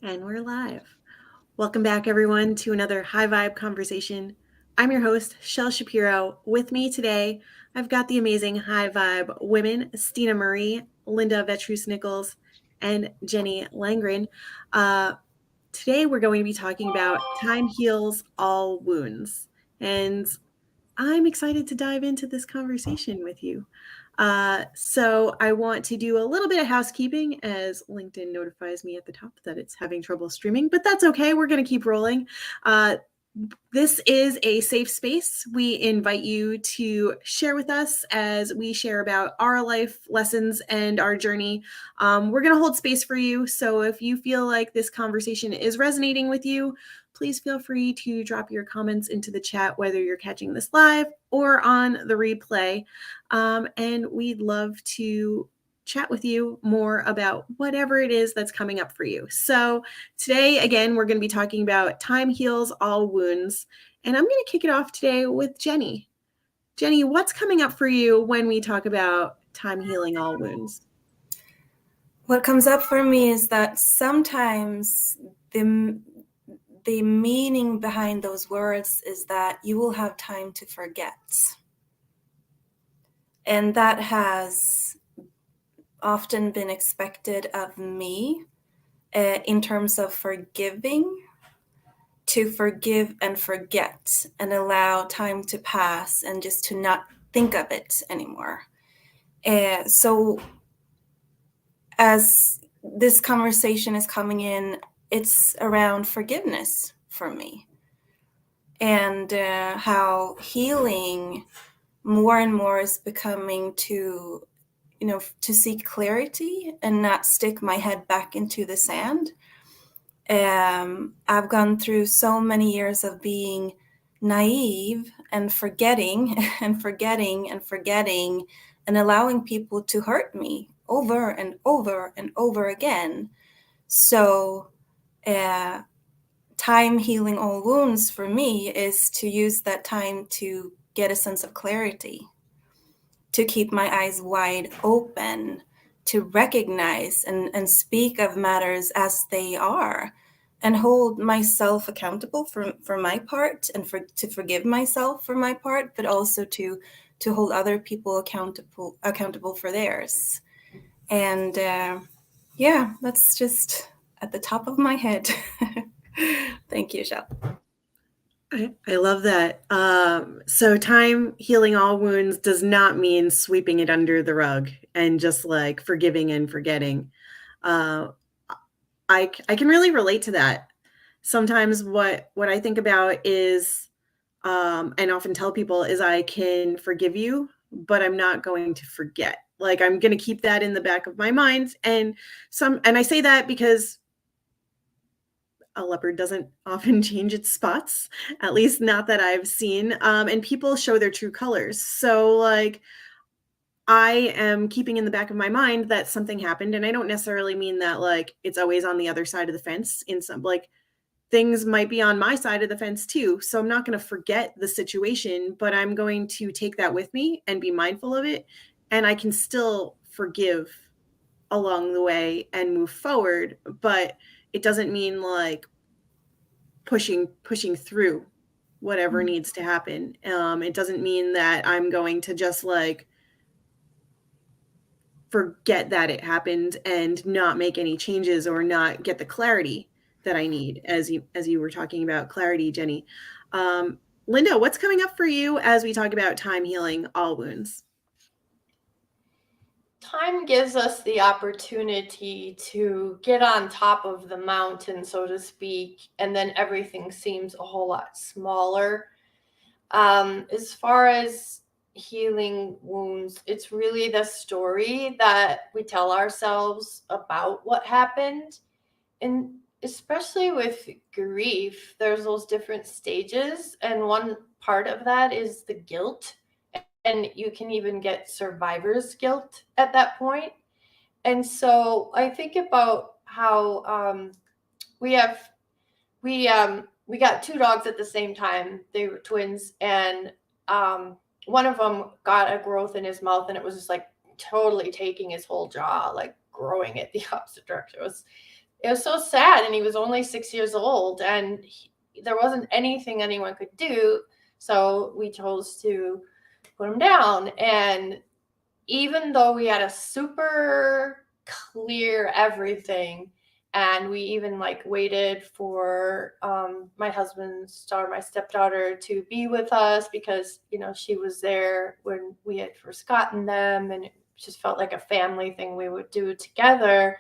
And we're live. Welcome back, everyone, to another high vibe conversation. I'm your host, Shel Shapiro. With me today, I've got the amazing high vibe women, Stina Marie, Linda Vetrus Nichols, and Jenny Langren. Uh, Today, we're going to be talking about time heals all wounds. And I'm excited to dive into this conversation with you. So I want to do a little bit of housekeeping as LinkedIn notifies me at the top that it's having trouble streaming, but that's okay. We're going to keep rolling. Uh, this is a safe space. We invite you to share with us as we share about our life lessons and our journey. We're going to hold space for you. So if you feel like this conversation is resonating with you, please feel free to drop your comments into the chat, whether you're catching this live or on the replay. And we'd love to chat with you more about whatever it is that's coming up for you. So today, again, we're going to be talking about time heals all wounds. And I'm going to kick it off today with Jenny. Jenny, what's coming up for you when we talk about time healing all wounds? What comes up for me is that sometimes the meaning behind those words is that you will have time to forget. And that has often been expected of me in terms of forgiving, to forgive and forget and allow time to pass and just to not think of it anymore. So as this conversation is coming in, it's around forgiveness for me, and how healing more and more is becoming to seek clarity and not stick my head back into the sand. I've gone through so many years of being naive and forgetting and forgetting and forgetting and allowing people to hurt me over and over and over again. So time healing all wounds for me is to use that time to get a sense of clarity, to keep my eyes wide open, to recognize and speak of matters as they are, and hold myself accountable for my part, and to forgive myself for my part, but also to hold other people accountable for theirs. And yeah, that's just at the top of my head. Thank you, Shel. I love that. So time healing all wounds does not mean sweeping it under the rug and just like forgiving and forgetting. Uh, I can really relate to that. Sometimes what I think about is, and often tell people is I can forgive you, but I'm not going to forget. Like I'm going to keep that in the back of my mind. And I say that because a leopard doesn't often change its spots, at least not that I've seen. And people show their true colors. So like I am keeping in the back of my mind that something happened. And I don't necessarily mean that like it's always on the other side of the fence. In some like things might be on my side of the fence too. So I'm not going to forget the situation, but I'm going to take that with me and be mindful of it. And I can still forgive along the way and move forward, but it doesn't mean like pushing through whatever needs to happen. It doesn't mean that I'm going to just like forget that it happened and not make any changes or not get the clarity that I need, as you were talking about clarity, Jenny. Linda, what's coming up for you as we talk about time healing all wounds? Time gives us the opportunity to get on top of the mountain, so to speak, and then everything seems a whole lot smaller. As far as healing wounds, it's really the story that we tell ourselves about what happened. And especially with grief, there's those different stages, and one part of that is the guilt, and you can even get survivor's guilt at that point. And so I think about how we have we got two dogs at the same time. They were twins, and one of them got a growth in his mouth, and it was just like totally taking his whole jaw, like growing it the opposite direction. it was so sad, and he was only 6 years old, and there wasn't anything anyone could do, so we chose to put him down. And even though we had a super clear everything, and we even like waited for my husband's daughter, my stepdaughter, to be with us, because she was there when we had first gotten them, and it just felt like a family thing we would do together.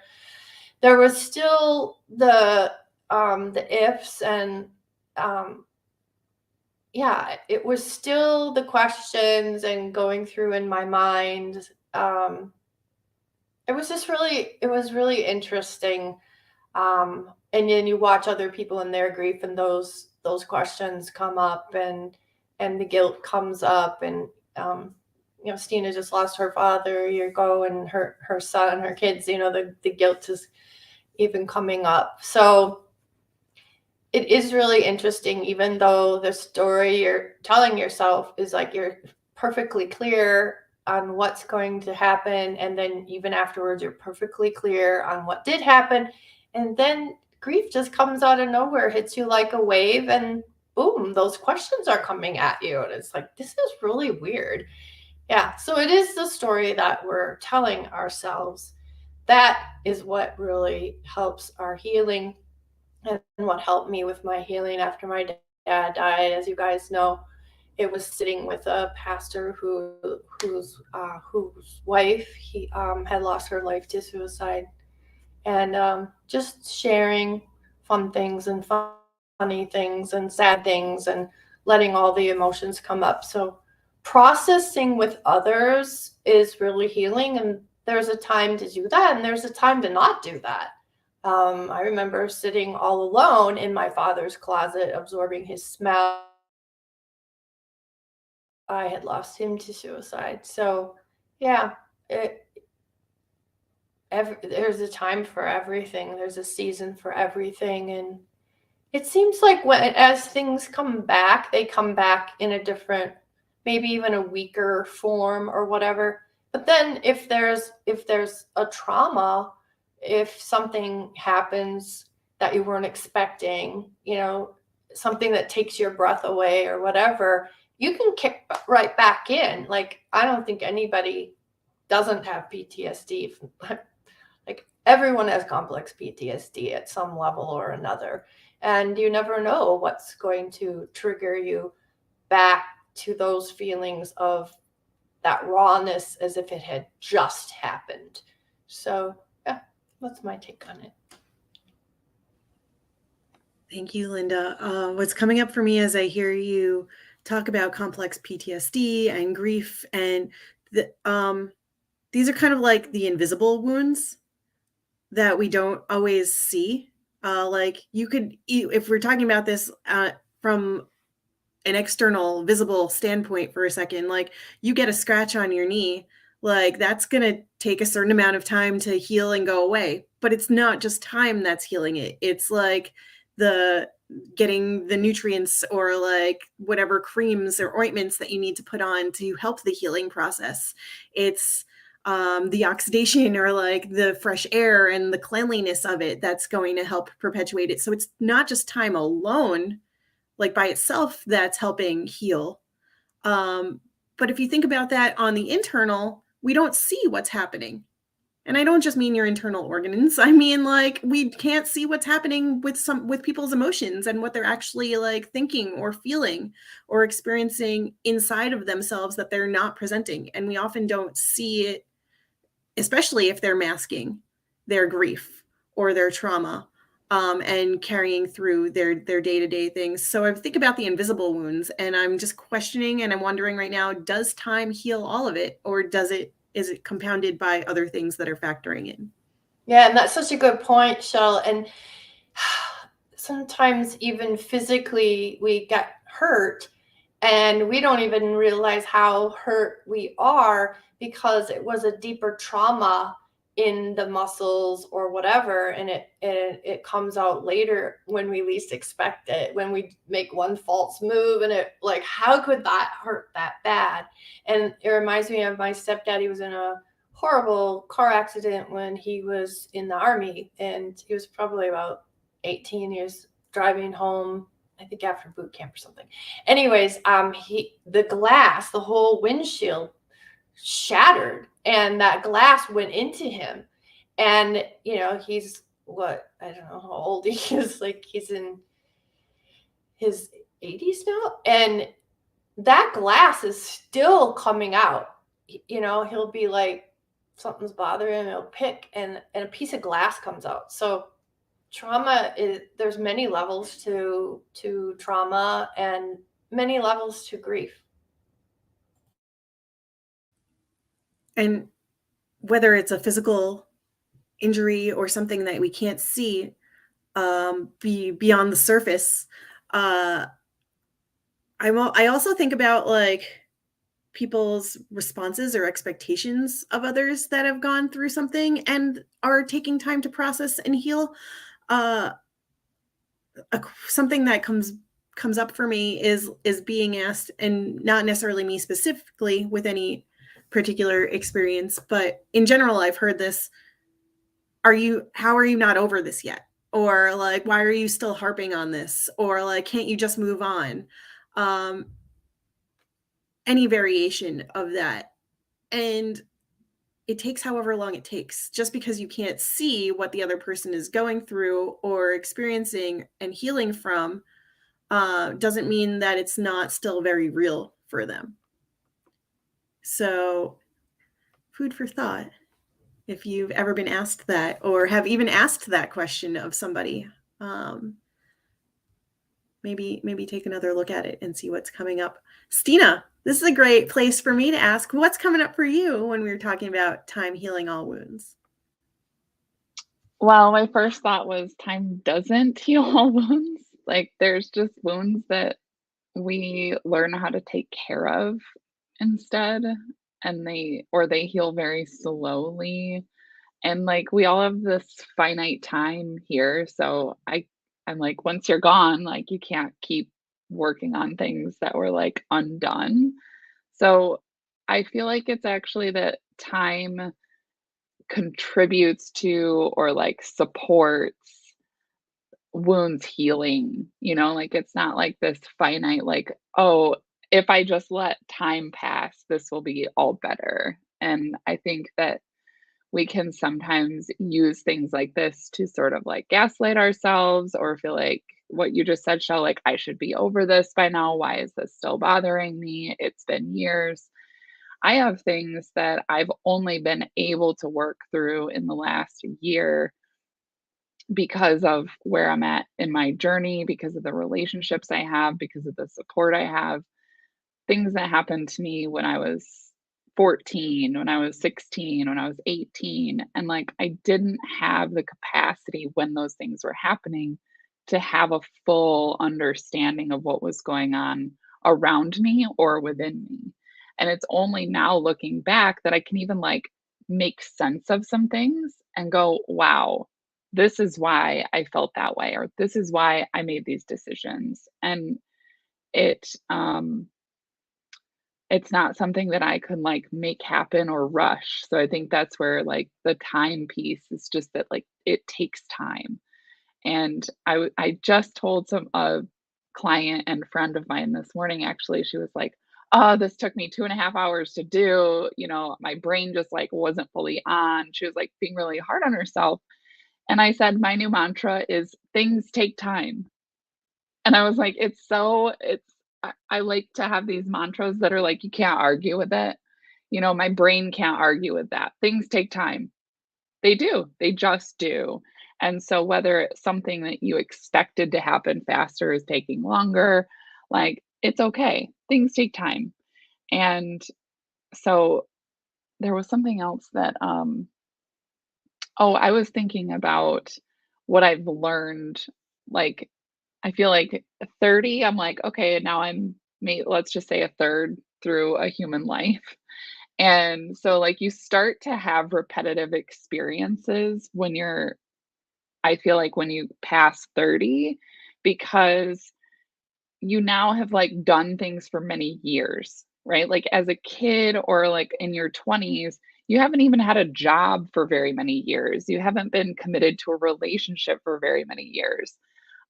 There was still the ifs, and yeah, it was still the questions and going through in my mind. It was really interesting. And then you watch other people in their grief, and those questions come up, and the guilt comes up, and Stina just lost her father a year ago, and her son, her kids, the guilt is even coming up. So it is really interesting, even though the story you're telling yourself is like you're perfectly clear on what's going to happen, and then even afterwards you're perfectly clear on what did happen, and then grief just comes out of nowhere, hits you like a wave, and boom, those questions are coming at you, and it's like, this is really weird. Yeah, so it is the story that we're telling ourselves. That is what really helps our healing, and what helped me with my healing after my dad died. As you guys know, it was sitting with a pastor whose wife had lost her life to suicide, and just sharing fun things and funny things and sad things, and letting all the emotions come up. So processing with others is really healing, and there's a time to do that, and there's a time to not do that. I remember sitting all alone in my father's closet, absorbing his smell. I had lost him to suicide. So, yeah, there's a time for everything. There's a season for everything. And it seems like as things come back, they come back in a different, maybe even a weaker form or whatever. But then if there's a trauma, if something happens that you weren't expecting, something that takes your breath away or whatever, you can kick right back in. Like, I don't think anybody doesn't have PTSD. Like, everyone has complex PTSD at some level or another. And you never know what's going to trigger you back to those feelings of that rawness, as if it had just happened. So, yeah, that's my take on it. Thank you, Linda. What's coming up for me as I hear you talk about complex PTSD and grief, and these are kind of like the invisible wounds that we don't always see. Like, you could, if we're talking about this from an external visible standpoint for a second, like, you get a scratch on your knee, like, that's going to take a certain amount of time to heal and go away. But it's not just time that's healing it. It's like getting the nutrients, or like whatever creams or ointments that you need to put on to help the healing process. It's the oxidation, or like the fresh air and the cleanliness of it, that's going to help perpetuate it. So it's not just time alone, like by itself, that's helping heal. But if you think about that on the internal, we don't see what's happening. And I don't just mean your internal organs. I mean, like, we can't see what's happening with people's emotions and what they're actually like thinking or feeling or experiencing inside of themselves that they're not presenting. And we often don't see it, especially if they're masking their grief or their trauma, and carrying through their day-to-day things. So I think about the invisible wounds, and I'm just questioning, and I'm wondering right now, does time heal all of it, or is it compounded by other things that are factoring in? Yeah, and that's such a good point, Shell. And sometimes even physically we get hurt, and we don't even realize how hurt we are, because it was a deeper trauma in the muscles or whatever, and it comes out later when we least expect it, when we make one false move, and it, like, how could that hurt that bad? And it reminds me of my stepdad. He was in a horrible car accident when he was in the Army, and he was probably about 18 years driving home, I think after boot camp or something. Anyways, the whole windshield shattered, and that glass went into him. And he's what, I don't know how old he is, like he's in his 80s now, and that glass is still coming out. He'll be like, something's bothering him, he'll pick, and a piece of glass comes out. So there's many levels to trauma and many levels to grief. And whether it's a physical injury or something that we can't see beyond the surface, I also think about like people's responses or expectations of others that have gone through something and are taking time to process and heal. Something that comes up for me is being asked, and not necessarily me specifically with any particular experience, but in general, I've heard this: how are you not over this yet? Or like, why are you still harping on this? Or like, can't you just move on? Any variation of that. And it takes however long it takes. Just because you can't see what the other person is going through or experiencing and healing from doesn't mean that it's not still very real for them. So, food for thought. If you've ever been asked that, or have even asked that question of somebody, maybe take another look at it and see what's coming up. Stina, this is a great place for me to ask, what's coming up for you when we were talking about time healing all wounds? Well, my first thought was time doesn't heal all wounds. Like there's just wounds that we learn how to take care of instead, and they heal very slowly. And like we all have this finite time here, so I'm like, once you're gone, like you can't keep working on things that were like undone. So I feel like it's actually that time contributes to or like supports wounds healing, like it's not like this finite, like, oh, if I just let time pass, this will be all better. And I think that we can sometimes use things like this to sort of like gaslight ourselves or feel like what you just said, Shell, like, I should be over this by now. Why is this still bothering me? It's been years. I have things that I've only been able to work through in the last year because of where I'm at in my journey, because of the relationships I have, because of the support I have. Things that happened to me when I was 14, when I was 16, when I was 18. And like, I didn't have the capacity when those things were happening to have a full understanding of what was going on around me or within me. And it's only now looking back that I can even like make sense of some things and go, wow, this is why I felt that way, or this is why I made these decisions. And it, it's not something that I can like make happen or rush. So I think that's where like the time piece is just that like it takes time. And I just told a client and friend of mine this morning, actually, she was like, oh, this took me 2.5 hours to do. My brain just like wasn't fully on. She was like being really hard on herself. And I said, my new mantra is things take time. And I was like, I like to have these mantras that are like, you can't argue with it. My brain can't argue with that. Things take time. They do. They just do. And so whether it's something that you expected to happen faster is taking longer, like it's okay. Things take time. And so there was something else that I was thinking about what I've learned. Like I feel like 30, I'm like, okay, now let's just say a third through a human life. And so like you start to have repetitive experiences I feel like when you pass 30, because you now have like done things for many years, right? Like as a kid or like in your 20s, You haven't even had a job for very many years. You haven't been committed to a relationship for very many years.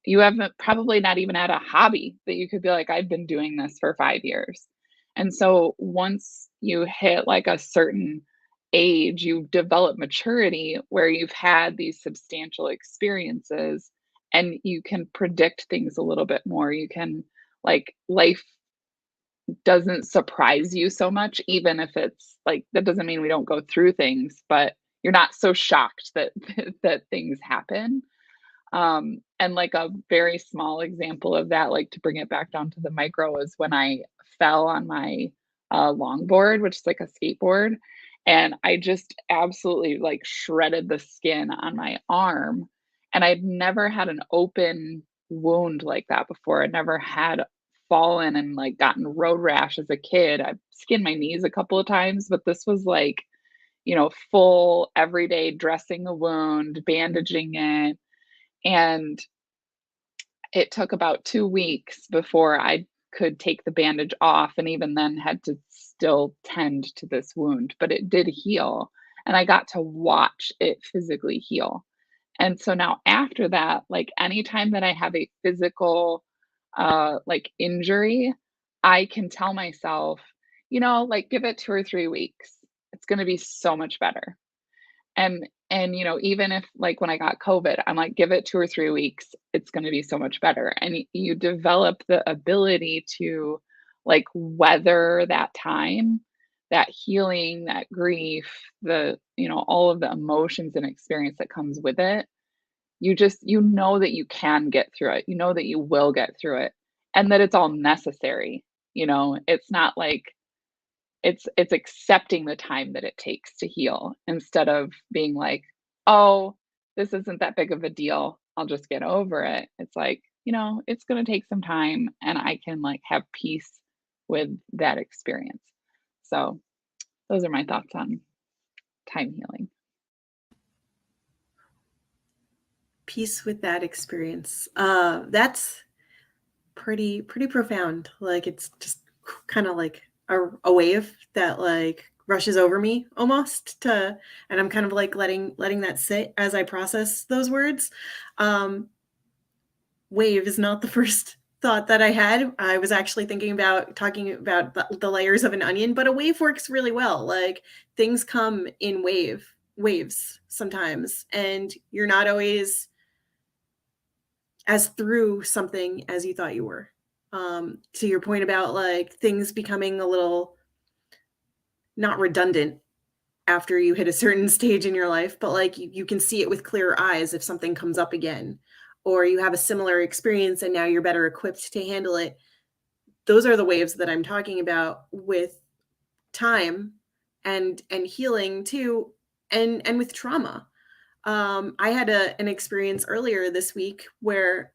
You haven't probably not even had a hobby that you could be like, I've been doing this for 5 years. And so once you hit like a certain age, you develop maturity where you've had these substantial experiences and you can predict things a little bit more. You can, like, life doesn't surprise you so much, even if it's like, that doesn't mean we don't go through things, but you're not so shocked that that things happen. And like a very small example of that, like to bring it back down to the micro, is when I fell on my longboard, which is like a skateboard, and I just absolutely like shredded the skin on my arm. And I'd never had an open wound like that before. I'd never had fallen and like gotten road rash as a kid. I've skinned my knees a couple of times, but this was like, full everyday dressing the wound, bandaging it, and it took about 2 weeks before I could take the bandage off, and even then had to still tend to this wound, but it did heal, and I got to watch it physically heal. And so now after that, like, anytime that I have a physical, like, injury, I can tell myself, like, "Give it 2 or 3 weeks. It's gonna be so much better." And even if, like, when I got COVID, I'm like, "Give it 2 or 3 weeks, it's gonna be so much better." And you develop the ability to, like, weather that time, that healing, that grief, all of the emotions and experience that comes with it. You know that you can get through it. You know that you will get through it, and that it's all necessary. It's not like, it's accepting the time that it takes to heal, instead of being like, "Oh, this isn't that big of a deal. I'll just get over it." It's like, it's gonna take some time, and I can, like, have peace with that experience. So, those are my thoughts on time healing. Peace with that experience. That's pretty profound. Like, it's just kind of like a wave that like rushes over me almost to, and I'm kind of like letting that sit as I process those words. Um, Wave is not the first thought that I had. I was actually thinking about talking about the layers of an onion, but a wave works really well. Like, things come in waves sometimes, and you're not always as through something as you thought you were. To your point about like things becoming a little not redundant after you hit a certain stage in your life, but like you can see it with clearer eyes if something comes up again, or you have a similar experience and now you're better equipped to handle it. Those are the waves that I'm talking about with time and healing too, and with trauma. I had an experience earlier this week where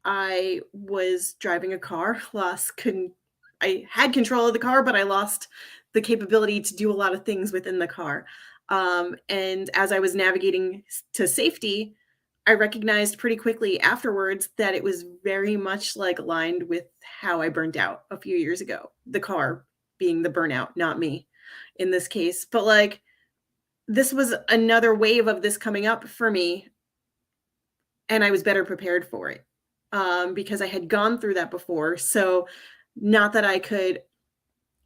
I was driving a car, I had control of the car, but I lost the capability to do a lot of things within the car. And as I was navigating to safety, I recognized pretty quickly afterwards that it was very much like aligned with how I burned out a few years ago. The car being the burnout, not me in this case. But like, this was another wave of this coming up for me, and I was better prepared for it, because I had gone through that before. So, not that I could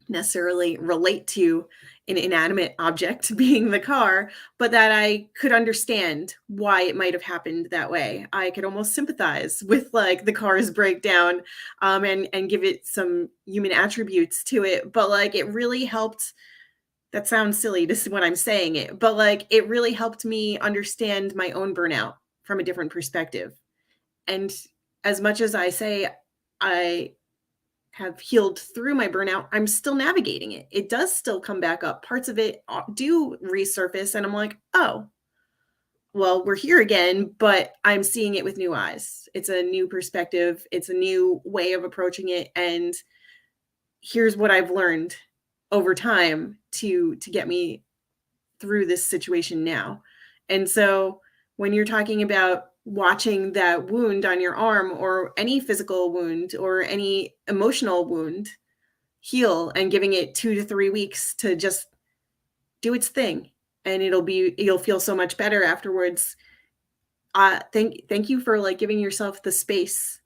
necessarily relate to an inanimate object being the car, but that I could understand why it might have happened that way. I could almost sympathize with like the car's breakdown, and give it some human attributes to it. But like, it really helped. That sounds silly just when I'm saying it, but like, it really helped me understand my own burnout from a different perspective. And as much as I say I have healed through my burnout, I'm still navigating it. It does still come back up. Parts of it do resurface, and I'm like, oh, well, we're here again, but I'm seeing it with new eyes. It's a new perspective, it's a new way of approaching it. And here's what I've learned over time to get me through this situation now. And so when you're talking about watching that wound on your arm, or any physical wound or any emotional wound, heal, and giving it 2 to 3 weeks to just do its thing, and you'll feel so much better afterwards. Thank you for like giving yourself the space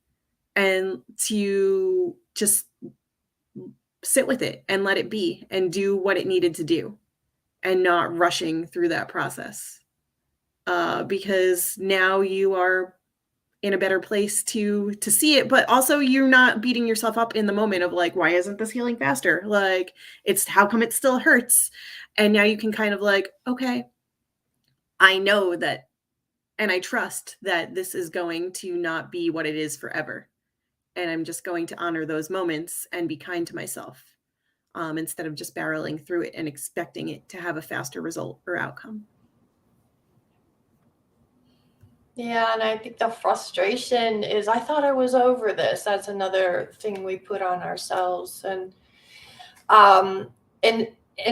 and to just sit with it and let it be and do what it needed to do and not rushing through that process. Because now you are in a better place to see it, but also you're not beating yourself up in the moment of like, why isn't this healing faster? Like, it's how come it still hurts? And now you can kind of like, okay, I know that, and I trust that this is going to not be what it is forever. And I'm just going to honor those moments and be kind to myself, instead of just barreling through it and expecting it to have a faster result or outcome. Yeah, and I think the frustration is I thought I was over this. That's another thing we put on ourselves. And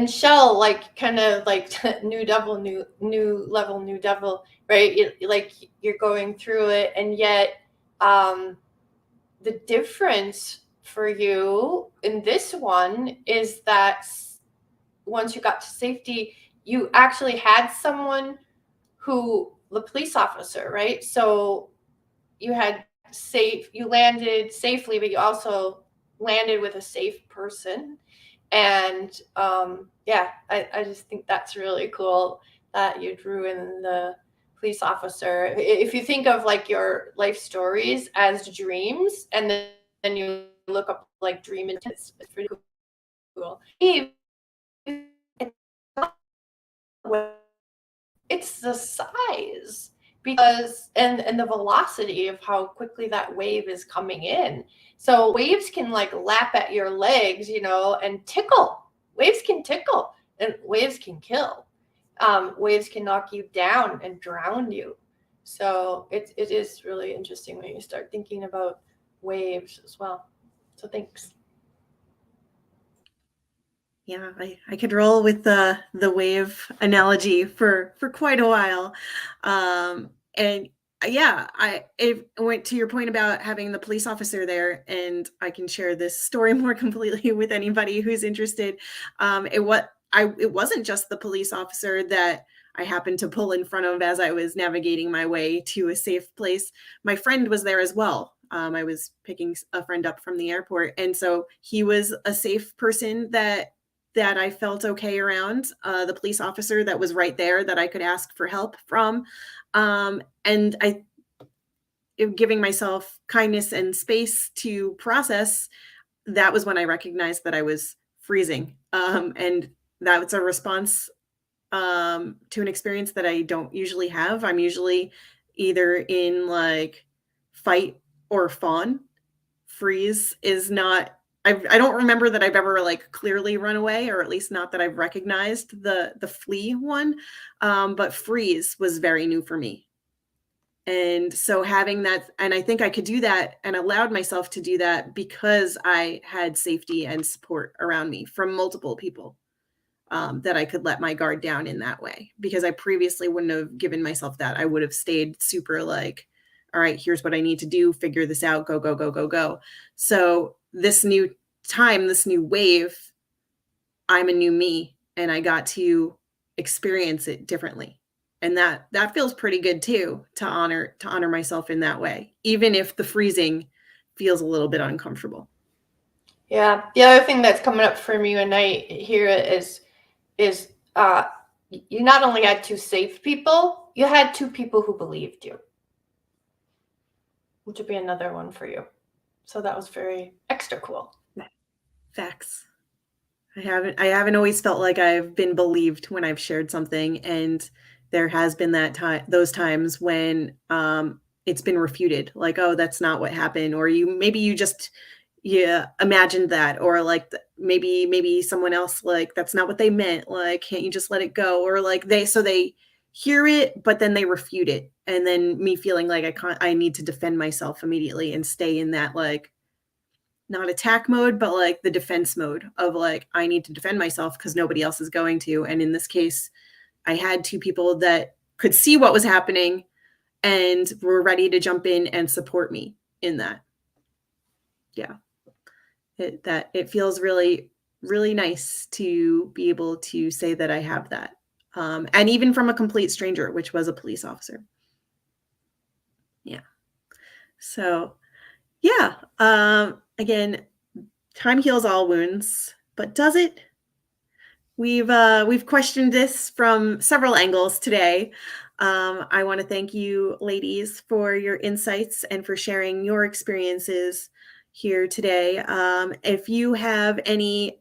Shell, like kind of like new devil, new level, new devil, right? Like you're going through it, and yet the difference for you in this one is that once you got to safety, you actually had someone the police officer, right? So you landed safely, but you also landed with a safe person. And I just think that's really cool that you drew in the police officer. If you think of like your life stories as dreams, and then you look up like dream intent, it's pretty cool. It's the size, because and the velocity of how quickly that wave is coming in. So waves can like lap at your legs, and tickle. Waves can tickle, and waves can kill. Waves can knock you down and drown you. So it is really interesting when you start thinking about waves as well. So thanks. Yeah, I could roll with the wave analogy for quite a while. And yeah, it went to your point about having the police officer there, and I can share this story more completely with anybody who's interested. It wasn't just the police officer that I happened to pull in front of as I was navigating my way to a safe place. My friend was there as well. I was picking a friend up from the airport, and so he was a safe person that I felt okay around, the police officer that was right there that I could ask for help from. And giving myself kindness and space to process, that was when I recognized that I was freezing. And that was a response to an experience that I don't usually have. I'm usually either in like fight or fawn. Freeze is not, I don't remember that I've ever like clearly run away, or at least not that I've recognized the flee one. But freeze was very new for me. And so having that, and I think I could do that and allowed myself to do that because I had safety and support around me from multiple people, that I could let my guard down in that way, because I previously wouldn't have given myself that. I would have stayed super like, all right, here's what I need to do, figure this out, go, go, go, go, go. So this new time, this new wave, I'm a new me, and I got to experience it differently. And that feels pretty good too, to honor myself in that way, even if the freezing feels a little bit uncomfortable. Yeah. The other thing that's coming up for me when I hear it is you not only had two safe people, you had two people who believed you, which would be another one for you. So that was very extra cool. Facts. I haven't always felt like I've been believed when I've shared something, and there has been those times when it's been refuted, like, oh, that's not what happened, or you just imagined that, or like maybe someone else, like, that's not what they meant, like, can't you just let it go, or like they hear it but then they refute it, and then me feeling like I need to defend myself immediately and stay in that like not attack mode, but like the defense mode of like, I need to defend myself because nobody else is going to. And in this case, I had two people that could see what was happening and were ready to jump in and support me in that. Yeah. It feels really really nice to be able to say that I have that. And even from a complete stranger, which was a police officer. Yeah. So, yeah. Again, time heals all wounds, but does it? We've questioned this from several angles today. I want to thank you, ladies, for your insights and for sharing your experiences here today. If you have any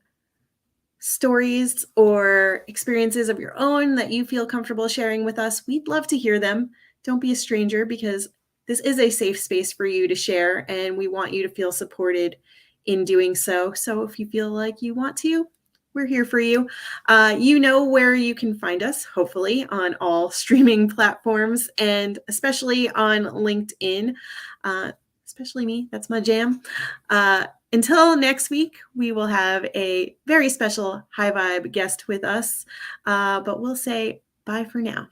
stories or experiences of your own that you feel comfortable sharing with us, we'd love to hear them. Don't be a stranger, because this is a safe space for you to share, and we want you to feel supported in doing so. So if you feel like you want to, we're here for you. You know where you can find us, hopefully, on all streaming platforms, and especially on LinkedIn. Especially me, that's my jam. Until next week, we will have a very special High Vibe guest with us, but we'll say bye for now.